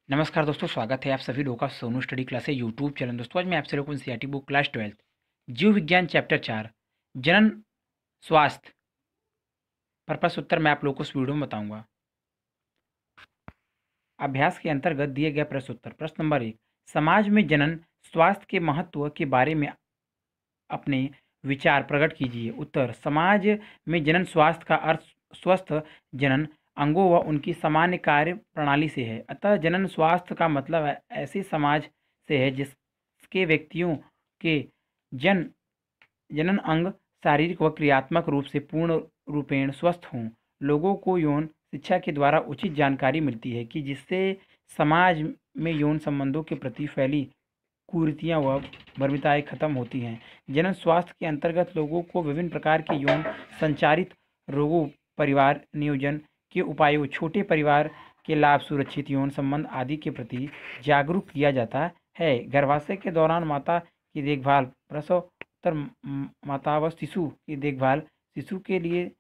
नमस्कार दोस्तों, स्वागत है आप सभी लोगों का सोनू स्टडी क्लास है यूट्यूब चैनल। दोस्तों आज मैं आपसे लोगों को एनसीईआरटी बुक क्लास 12 जीव विज्ञान चैप्टर 4 जनन स्वास्थ्य पर प्रश्न उत्तर मैं आप लोगों को इस वीडियो में बताऊंगा। अभ्यास के अंतर्गत दिए गए प्रश्न उत्तर। प्रश्न नंबर 1, समाज में जनन स्वास्थ्य के महत्व के बारे में अपने विचार प्रकट कीजिए। उत्तर, समाज में जनन स्वास्थ्य का अर्थ स्वस्थ जनन अंगों व उनकी सामान्य कार्य प्रणाली से है। अतः जनन स्वास्थ्य का मतलब ऐसे समाज से है जिसके व्यक्तियों के जन जनन अंग शारीरिक व क्रियात्मक रूप से पूर्ण रूपेण स्वस्थ हों। लोगों को यौन शिक्षा के द्वारा उचित जानकारी मिलती है कि जिससे समाज में यौन संबंधों के प्रति फैली कुरीतियाँ व भ्रमिताएँ खत्म होती हैं। जनन स्वास्थ्य के अंतर्गत लोगों को विभिन्न प्रकार के यौन संचारित रोगों, परिवार नियोजन के उपायों, छोटे परिवार के लाभ, सुरक्षित यौन संबंध आदि के प्रति जागरूक किया जाता है। गर्भाशय के दौरान माता की देखभाल, प्रसवोत्तर माता व शिशु की देखभाल, शिशु के लिए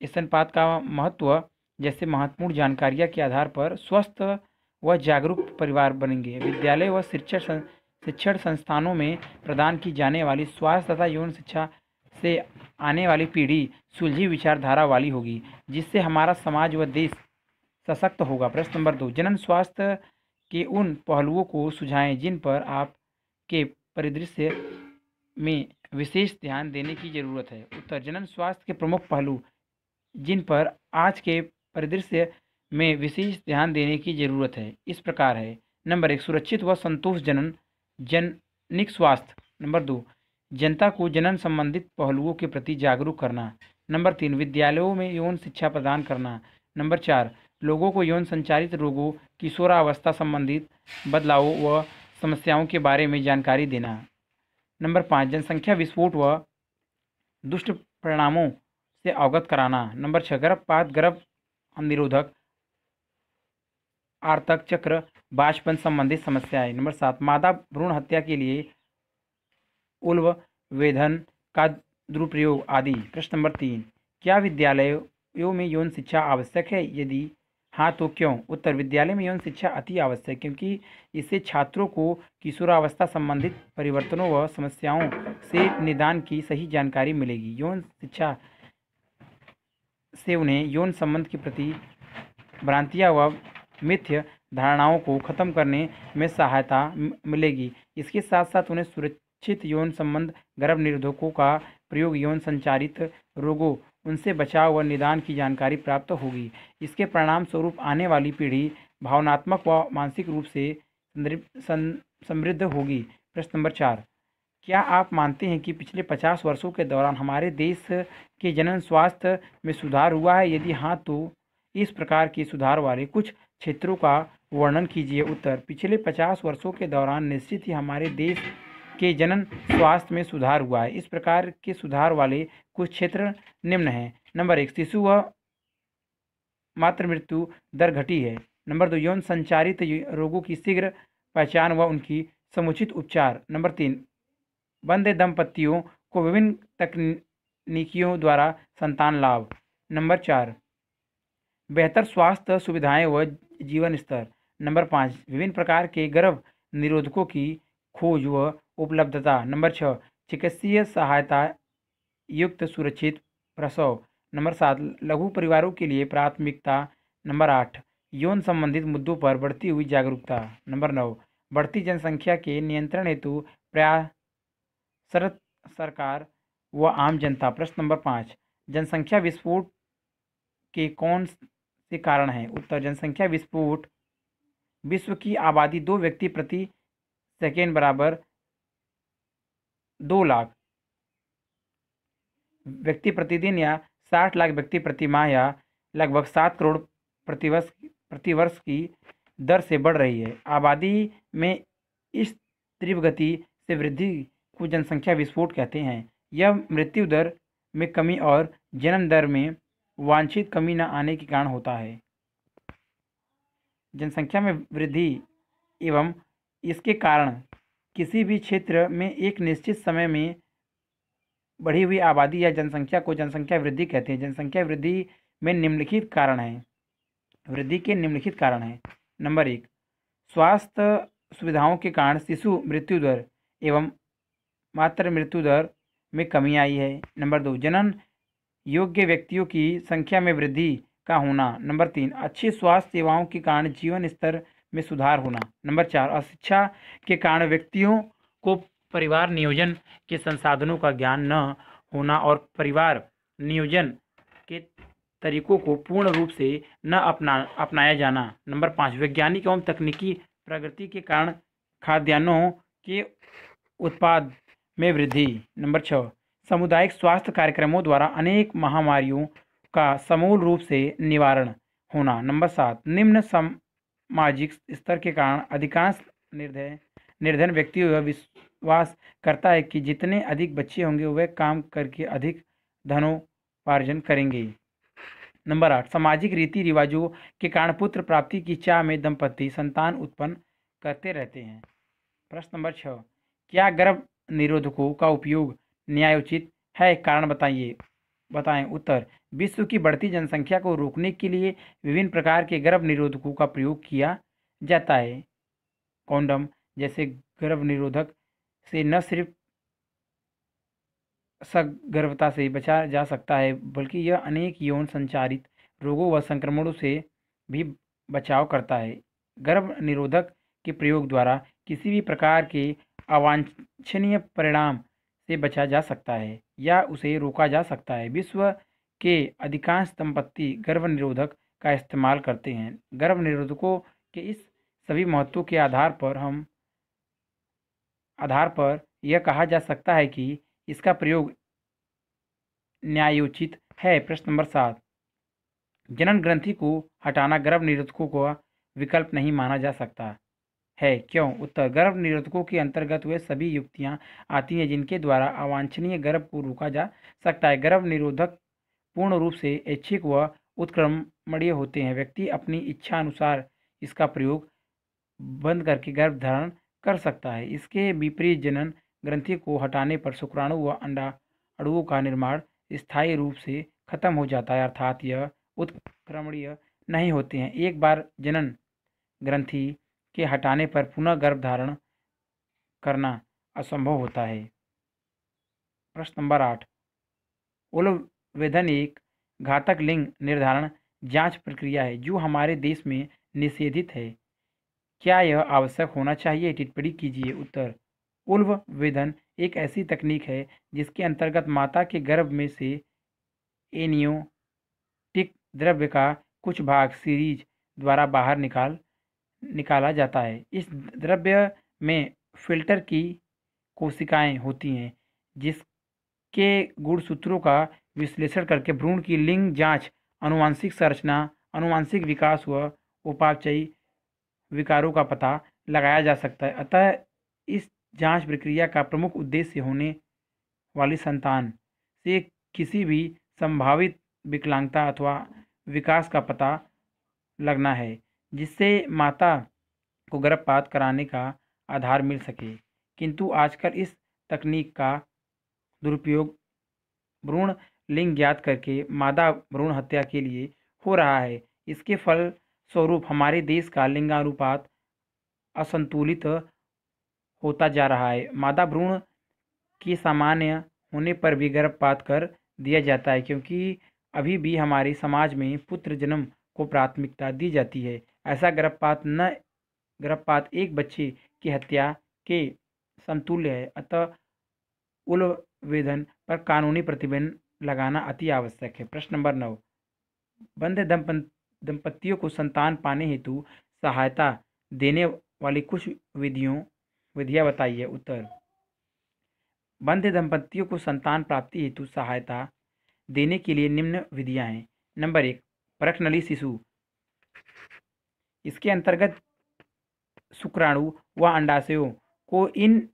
स्तनपान का महत्व जैसे महत्वपूर्ण जानकारियाँ के आधार पर स्वस्थ व जागरूक परिवार बनेंगे। विद्यालय व शिक्षण संस्थानों में प्रदान की जाने वाली स्वास्थ्य तथा यौन शिक्षा से आने वाली पीढ़ी सुलझी विचारधारा वाली होगी, जिससे हमारा समाज व देश सशक्त होगा। प्रश्न नंबर 2, जनन स्वास्थ्य के उन पहलुओं को सुझाएं जिन पर आपके परिदृश्य में विशेष ध्यान देने की जरूरत है। उत्तर, जनन स्वास्थ्य के प्रमुख पहलू जिन पर आज के परिदृश्य में विशेष ध्यान देने की जरूरत है इस प्रकार है। नंबर 1, सुरक्षित व संतोषजनक जनिक स्वास्थ्य। नंबर 2, जनता को जनन संबंधित पहलुओं के प्रति जागरूक करना। नंबर 3, विद्यालयों में यौन शिक्षा प्रदान करना। नंबर 4, लोगों को यौन संचारित रोगों, किशोरावस्था संबंधित बदलावों व समस्याओं के बारे में जानकारी देना। नंबर 5, जनसंख्या विस्फोट व दुष्ट परिणामों से अवगत कराना। नंबर 6, गर्भपात, गर्भ निरोधक, आर्तक चक्र, बाष्पन संबंधित समस्याएं। नंबर 7, मादा भ्रूण हत्या के लिए उल्व वेधन का दुरुपयोग आदि। प्रश्न नंबर 3, क्या विद्यालयों में यौन शिक्षा आवश्यक है? यदि हाँ तो क्यों? उत्तर, विद्यालय में यौन शिक्षा अति आवश्यक क्योंकि इससे छात्रों को किशोरावस्था संबंधित परिवर्तनों व समस्याओं से निदान की सही जानकारी मिलेगी। यौन शिक्षा से उन्हें यौन संबंध के प्रति भ्रांतियाँ व मिथ्य धारणाओं को खत्म करने में सहायता मिलेगी। इसके साथ साथ उन्हें सुरक्षित यौन संबंध, गर्भ निरोधकों का प्रयोग, यौन संचारित रोगों, उनसे बचाव व निदान की जानकारी प्राप्त होगी। इसके परिणाम स्वरूप आने वाली पीढ़ी भावनात्मक व मानसिक रूप से समृद्ध होगी। प्रश्न नंबर 4, क्या आप मानते हैं कि पिछले 50 वर्षों के दौरान हमारे देश के जनन स्वास्थ्य में सुधार हुआ है? यदि हाँ तो इस प्रकार के सुधार वाले कुछ क्षेत्रों का वर्णन कीजिए। उत्तर, पिछले 50 वर्षों के दौरान निश्चित ही हमारे देश के जनन स्वास्थ्य में सुधार हुआ है। इस प्रकार के सुधार वाले कुछ क्षेत्र निम्न हैं। नंबर 1, शिशु व मातृ मृत्यु दर घटी है। नंबर 2, यौन संचारित रोगों की शीघ्र पहचान व उनकी समुचित उपचार। नंबर 3, बंधे दंपतियों को विभिन्न तकनीकियों द्वारा संतान लाभ। नंबर 4, बेहतर स्वास्थ्य सुविधाएं व जीवन स्तर। नंबर 5, विभिन्न प्रकार के गर्भ निरोधकों की खोज व उपलब्धता। नंबर 6, चिकित्सीय सहायता युक्त सुरक्षित प्रसव। नंबर 7, लघु परिवारों के लिए प्राथमिकता। नंबर 8, यौन संबंधित मुद्दों पर बढ़ती हुई जागरूकता। नंबर 9, बढ़ती जनसंख्या के नियंत्रण हेतु प्रयासरत सरकार व आम जनता। प्रश्न नंबर 5, जनसंख्या विस्फोट के कौन से कारण हैं? उत्तर, जनसंख्या विस्फोट विश्व की आबादी 2 व्यक्ति प्रति सेकेंड बराबर 2 लाख व्यक्ति प्रतिदिन या 60 लाख व्यक्ति प्रति माह या लगभग 7 करोड़ प्रतिवर्ष की दर से बढ़ रही है। आबादी में इस तीव्र गति से वृद्धि को जनसंख्या विस्फोट कहते हैं। यह मृत्यु दर में कमी और जन्म दर में वांछित कमी न आने के कारण होता है। जनसंख्या में वृद्धि एवं इसके कारण किसी भी क्षेत्र में एक निश्चित समय में बढ़ी हुई आबादी या जनसंख्या को जनसंख्या वृद्धि कहते हैं। जनसंख्या वृद्धि में निम्नलिखित कारण हैं। वृद्धि के निम्नलिखित कारण हैं। नंबर 1, स्वास्थ्य सुविधाओं के कारण शिशु मृत्यु दर एवं मातृ मृत्यु दर में कमी आई है। नंबर 2, जनन योग्य व्यक्तियों की संख्या में वृद्धि का होना। नंबर 3, अच्छी स्वास्थ्य सेवाओं के कारण जीवन स्तर में सुधार होना। नंबर 4, अशिक्षा के कारण व्यक्तियों को परिवार नियोजन के संसाधनों का ज्ञान न होना और परिवार नियोजन के तरीकों को पूर्ण रूप से न अपनाया जाना। नंबर 5, वैज्ञानिक एवं तकनीकी प्रगति के कारण खाद्यान्नों के उत्पाद में वृद्धि। नंबर 6, सामुदायिक स्वास्थ्य कार्यक्रमों द्वारा अनेक महामारियों का समूल रूप से निवारण होना। नंबर 7, निम्न सामाजिक स्तर के कारण अधिकांश निर्धन व्यक्ति यह विश्वास करता है कि जितने अधिक बच्चे होंगे वह काम करके अधिक धनोपार्जन करेंगे। नंबर 8, सामाजिक रीति रिवाजों के कारण पुत्र प्राप्ति की चाह में दंपति संतान उत्पन्न करते रहते हैं। प्रश्न नंबर 6, क्या गर्भ निरोधकों का उपयोग न्यायोचित है? कारण बताएं। उत्तर, विश्व की बढ़ती जनसंख्या को रोकने के लिए विभिन्न प्रकार के गर्भ निरोधकों का प्रयोग किया जाता है। कॉन्डम जैसे गर्भ निरोधक से न सिर्फ सगर्भता से बचा जा सकता है बल्कि यह अनेक यौन संचारित रोगों व संक्रमणों से भी बचाव करता है। गर्भ निरोधक के प्रयोग द्वारा किसी भी प्रकार के अवांछनीय परिणाम से बचा जा सकता है या उसे रोका जा सकता है। विश्व के अधिकांश दंपत्ति गर्भ निरोधक का इस्तेमाल करते हैं। गर्भ निरोधकों के इस सभी महत्वों के आधार पर यह कहा जा सकता है कि इसका प्रयोग न्यायोचित है। प्रश्न नंबर 7, जनन ग्रंथि को हटाना गर्भ निरोधकों का विकल्प नहीं माना जा सकता है, क्यों? उत्तर, गर्भ निरोधकों के अंतर्गत वे सभी युक्तियां आती हैं जिनके द्वारा अवांछनीय गर्भ को रोका जा सकता है। गर्भ निरोधक पूर्ण रूप से ऐच्छिक व उत्क्रमणीय होते हैं। व्यक्ति अपनी इच्छा अनुसार इसका प्रयोग बंद करके गर्भ धारण कर सकता है। इसके विपरीत जनन ग्रंथि को हटाने पर शुक्राणु व अणुओं का निर्माण स्थायी रूप से खत्म हो जाता है, अर्थात यह उत्क्रमणीय नहीं होते हैं। एक बार जनन ग्रंथि के हटाने पर पुनः गर्भ धारण करना असंभव होता है। प्रश्न नंबर 8, उलवेधन एक घातक लिंग निर्धारण जांच प्रक्रिया है जो हमारे देश में निषेधित है। क्या यह आवश्यक होना चाहिए? टिप्पणी कीजिए। उत्तर, उलवेधन एक ऐसी तकनीक है जिसके अंतर्गत माता के गर्भ में से एनियोटिक द्रव्य का कुछ भाग सीरीज द्वारा बाहर निकाला जाता है। इस द्रव्य में फिल्टर की कोशिकाएं होती हैं जिसके गुणसूत्रों का विश्लेषण करके भ्रूण की लिंग जांच, आनुवंशिक संरचना, आनुवंशिक विकास व उपापचयी विकारों का पता लगाया जा सकता है। अतः इस जांच प्रक्रिया का प्रमुख उद्देश्य होने वाली संतान से किसी भी संभावित विकलांगता अथवा विकास का पता लगना है जिससे माता को गर्भपात कराने का आधार मिल सके। किंतु आजकल इस तकनीक का दुरुपयोग भ्रूण लिंग ज्ञात करके मादा भ्रूण हत्या के लिए हो रहा है। इसके फलस्वरूप हमारे देश का लिंगानुपात असंतुलित होता जा रहा है। मादा भ्रूण की सामान्य होने पर भी गर्भपात कर दिया जाता है क्योंकि अभी भी हमारे समाज में पुत्र जन्म को प्राथमिकता दी जाती है। ऐसा गर्भपात एक बच्चे की हत्या के समतुल्य है। अतः उलवेधन पर कानूनी प्रतिबंध लगाना अति आवश्यक है। प्रश्न नंबर 9, बंध दंपतियों को संतान पाने हेतु सहायता देने वाली कुछ विधियां बताइए। उत्तर, बंध दंपतियों को संतान प्राप्ति हेतु सहायता देने के लिए निम्न विधियां हैं। नंबर 1, परखनली शिशु। इसके अंतर्गत शुक्राणु व अंडाशयों को इन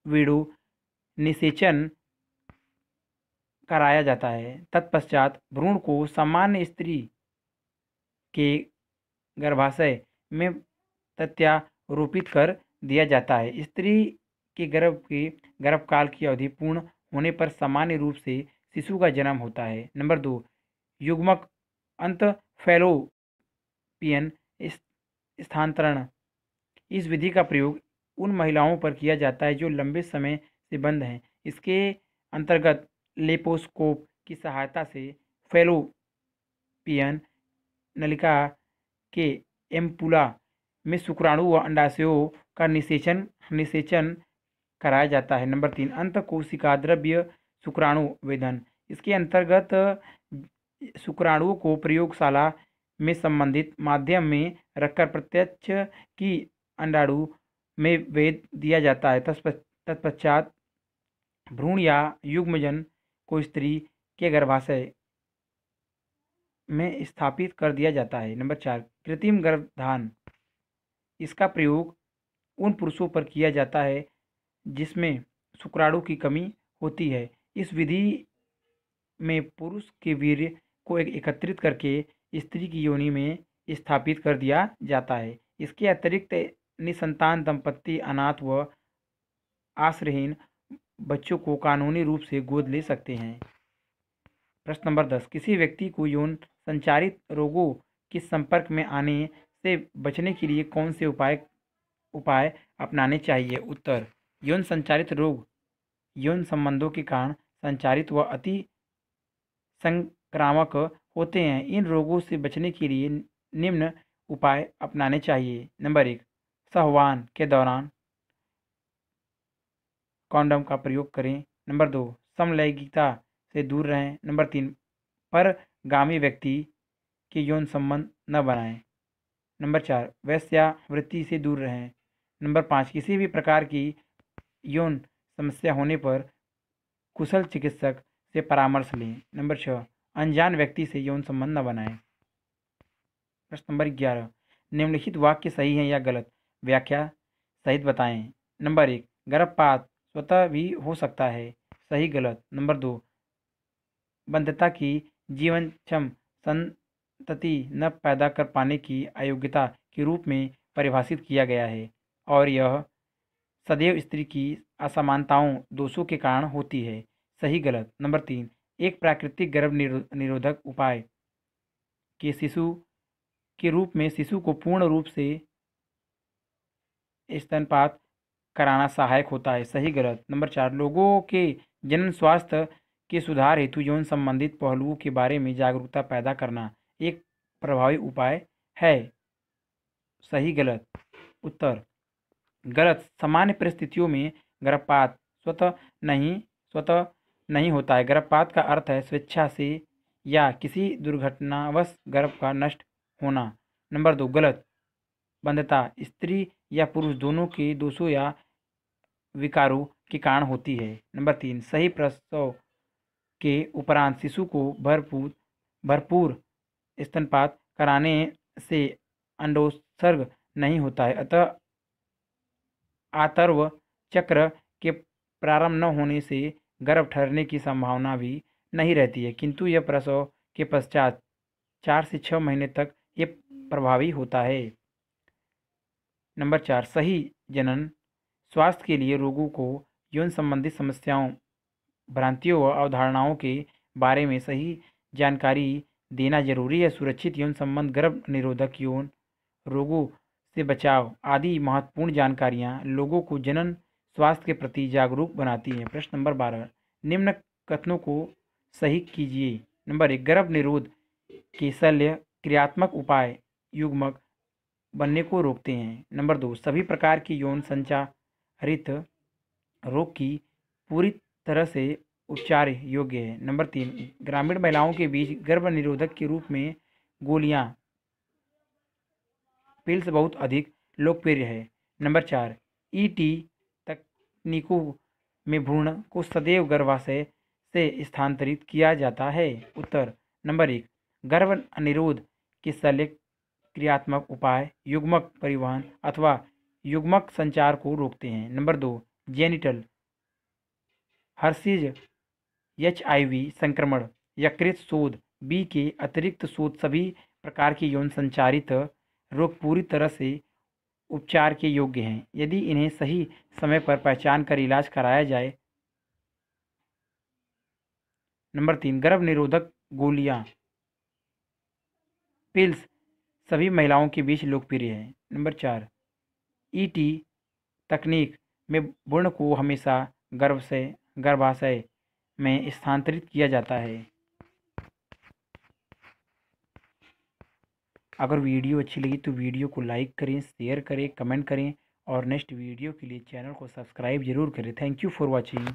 विडो निषेचन कराया जाता है। तत्पश्चात भ्रूण को सामान्य स्त्री के गर्भाशय में प्रत्यारोपित कर दिया जाता है। स्त्री के गर्भकाल की अवधि पूर्ण होने पर सामान्य रूप से शिशु का जन्म होता है। नंबर 2, युग्मक अंत फैलोपियन स्थानांतरण इस विधि का प्रयोग उन महिलाओं पर किया जाता है जो लंबे समय से बंद हैं। इसके अंतर्गत लेप्रोस्कोप की सहायता से फैलोपियन नलिका के एम्पुला में शुक्राणु व अंडाशयों का निषेचन कराया जाता है। नंबर 3, अंतःकोशिका द्रव्य शुक्राणु वेधन। इसके अंतर्गत शुक्राणुओं को प्रयोगशाला में संबंधित माध्यम में रखकर प्रत्यक्ष की अंडाणु में वेध दिया जाता है। तत्पश्चात भ्रूण या युग्मजन को स्त्री के गर्भाशय में स्थापित कर दिया जाता है। नंबर 4, कृत्रिम गर्भधान। इसका प्रयोग उन पुरुषों पर किया जाता है जिसमें शुक्राणु की कमी होती है। इस विधि में पुरुष के वीर्य को एकत्रित करके स्त्री की योनि में स्थापित कर दिया जाता है। इसके अतिरिक्त निसंतान दंपत्ति अनाथ व आश्रयहीन बच्चों को कानूनी रूप से गोद ले सकते हैं। प्रश्न नंबर 10, किसी व्यक्ति को यौन संचारित रोगों के संपर्क में आने से बचने के लिए कौन से उपाय अपनाने चाहिए? उत्तर, यौन संचारित रोग यौन संबंधों के कारण संचारित व अति संक्रामक होते हैं। इन रोगों से बचने के लिए निम्न उपाय अपनाने चाहिए। नंबर 1, सहवान के दौरान कॉन्डोम का प्रयोग करें। नंबर 2, समलैंगिकता से दूर रहें। नंबर 3, परगामी व्यक्ति के यौन संबंध न बनाएं। नंबर 4, वेश्यावृत्ति से दूर रहें। नंबर 5, किसी भी प्रकार की यौन समस्या होने पर कुशल चिकित्सक से परामर्श लें। नंबर 6, अनजान व्यक्ति से यौन संबंध न बनाएं। प्रश्न नंबर 11, निम्नलिखित वाक्य सही हैं या गलत? व्याख्या सहित बताएं। नंबर 1, गर्भपात स्वतः भी हो सकता है। सही गलत। नंबर 2, बंध्यता की जीवनक्षम संतति न पैदा कर पाने की अयोग्यता के रूप में परिभाषित किया गया है और यह सदैव स्त्री की असमानताओं दोषों के कारण होती है। सही गलत। नंबर 3, एक प्राकृतिक गर्भ निरोधक उपाय के शिशु के रूप में शिशु को पूर्ण रूप से स्तनपात कराना सहायक होता है। सही गलत। नंबर 4, लोगों के जनन स्वास्थ्य के सुधार हेतु यौन संबंधित पहलुओं के बारे में जागरूकता पैदा करना एक प्रभावी उपाय है। सही गलत। उत्तर, गलत। सामान्य परिस्थितियों में गर्भपात स्वतः नहीं होता है। गर्भपात का अर्थ है स्वेच्छा से या किसी दुर्घटनावश गर्भ का नष्ट होना। नंबर 2, गलत। बंध्यता स्त्री या पुरुष दोनों के दोषों या विकारों के कारण होती है। नंबर 3, सही प्रसव के उपरांत शिशु को भरपूर स्तनपात कराने से अंडोत्सर्ग नहीं होता है, अतः आतर्व चक्र के प्रारंभ न होने से गर्भ ठहरने की संभावना भी नहीं रहती है, किंतु यह प्रसव के पश्चात 4 से 6 महीने तक ये प्रभावी होता है। नंबर 4, सही जनन स्वास्थ्य के लिए रोगों को यौन संबंधित समस्याओं, भ्रांतियों व अवधारणाओं के बारे में सही जानकारी देना जरूरी है। सुरक्षित यौन संबंध, गर्भ निरोधक यौन रोगों से बचाव आदि महत्वपूर्ण जानकारियां लोगों को जनन स्वास्थ्य के प्रति जागरूक बनाती हैं। प्रश्न नंबर 12, निम्न कथनों को सही कीजिए। नंबर 1, गर्भ निरोध के शल्य क्रियात्मक उपाय युग्मक बनने को रोकते हैं। नंबर 2, सभी प्रकार की यौन संचारित रोग की पूरी तरह से उपचार योग्य है। नंबर 3, ग्रामीण महिलाओं के बीच गर्भ निरोधक के रूप में गोलियां पिल्स बहुत अधिक लोकप्रिय है। नंबर 4, ईटी तकनीकों में भ्रूण को सदैव गर्भाशय से स्थानांतरित किया जाता है। उत्तर, नंबर 1, गर्भ निरोध के शल्य क्रियात्मक उपाय युग्मक परिवहन अथवा युग्मक संचार को रोकते हैं। नंबर 2, जेनिटल हर्षिज HIV संक्रमण, यकृत शोथ बी के अतिरिक्त शोथ सभी प्रकार के यौन संचारित रोग पूरी तरह से उपचार के योग्य हैं यदि इन्हें सही समय पर पहचान कर इलाज कराया जाए। नंबर 3, गर्भ निरोधक गोलियां पिल्स सभी महिलाओं के बीच लोकप्रिय है। नंबर 4, ईटी तकनीक में वर्ण को हमेशा गर्भाशय में स्थानांतरित किया जाता है। अगर वीडियो अच्छी लगी तो वीडियो को लाइक करें, शेयर करें, कमेंट करें और नेक्स्ट वीडियो के लिए चैनल को सब्सक्राइब जरूर करें। Thank you for watching.